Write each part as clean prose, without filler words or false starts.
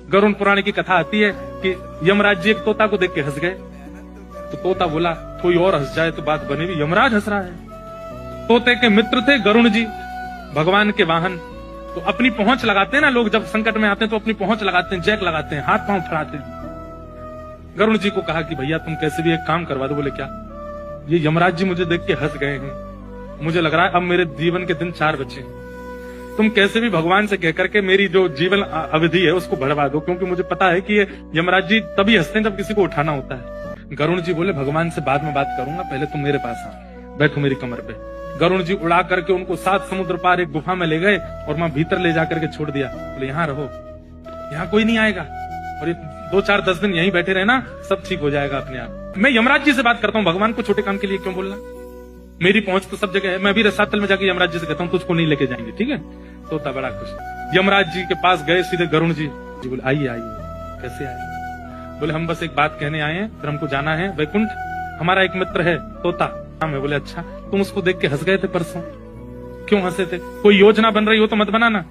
गरुड़ पुराण की कथा आती है कि यमराज जी एक तोता को देख के हंस गए। तो तोता बोला कोई और हंस जाए तो बात बनेगी, यमराज हंस रहा है। तोते के मित्र थे गरुड़ जी, भगवान के वाहन। तो अपनी पहुंच लगाते हैं ना लोग, जब संकट में आते हैं तो अपनी पहुंच लगाते हैं, जैक लगाते हैं, हाथ पांव फड़ाते हैं। गरुड़ जी को कहा कि भैया तुम कैसे भी एक काम करवा दो। बोले क्या? ये यमराज जी मुझे देख के हंस गए हैं, मुझे लग रहा है अब मेरे जीवन के दिन 4 बचे। तुम कैसे भी भगवान से कहकर के मेरी जो जीवन अवधि है उसको बढ़वा दो, क्योंकि मुझे पता है कि ये यमराज जी तभी हंसते हैं जब किसी को उठाना होता है। गरुड़ जी बोले भगवान से बाद में बात करूंगा, पहले तुम मेरे पास आओ, बैठो मेरी कमर पे। गरुड़ जी उड़ा करके उनको 7 समुद्र पार एक गुफा में ले गए और वहां भीतर ले जाकर के छोड़ दिया। बोले यहाँ रहो, यहाँ कोई नहीं आएगा, और 2-4-10 दिन यहीं बैठे रहना, सब ठीक हो जाएगा अपने आप। मैं यमराज जी से बात करता हूँ, भगवान को छोटे काम के लिए क्यों बोलना? मेरी पहुंच तो सब जगह है। मैं भी रसातल में जाके यमराज जी से कहता हूँ तुझको नहीं लेके जाएंगे, ठीक है? तोता बड़ा खुश। यमराज जी के पास गए सीधे गरुड़ जी बोले आइए आइए। कैसे आए? बोले हम बस एक बात कहने आए हैं, फिर हमको जाना है वैकुंठ। हमारा एक मित्र है तोता, मैं बोले अच्छा, तुम उसको देख के हंस गए थे परसों, क्यों हंसे थे? कोई योजना बन रही हो तो मत बनाना।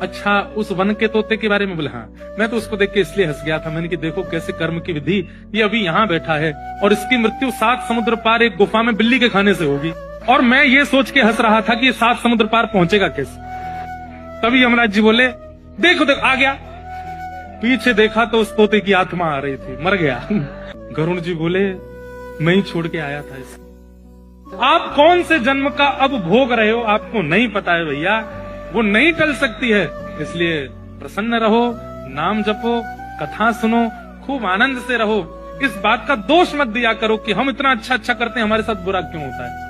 अच्छा, उस वन के तोते के बारे में? बोले हाँ, मैं तो उसको देख के इसलिए हंस गया था, मैंने कि देखो कैसे कर्म की विधि, ये अभी यहाँ बैठा है और इसकी मृत्यु 7 समुद्र पार एक गुफा में बिल्ली के खाने से होगी, और मैं ये सोच के हंस रहा था कि ये 7 समुद्र पार पहुंचेगा कैसे। तभी यमराज जी बोले देखो देखो आ गया। पीछे देखा तो उस तोते की आत्मा आ रही थी, मर गया। गरुड़ जी बोले मैं ही छोड़ के आया था इसे। आप कौन से जन्म का अब भोग रहे हो आपको नहीं पता है भैया, वो नहीं टल सकती है। इसलिए प्रसन्न रहो, नाम जपो, कथा सुनो, खूब आनंद से रहो। इस बात का दोष मत दिया करो कि हम इतना अच्छा करते हैं, हमारे साथ बुरा क्यों होता है।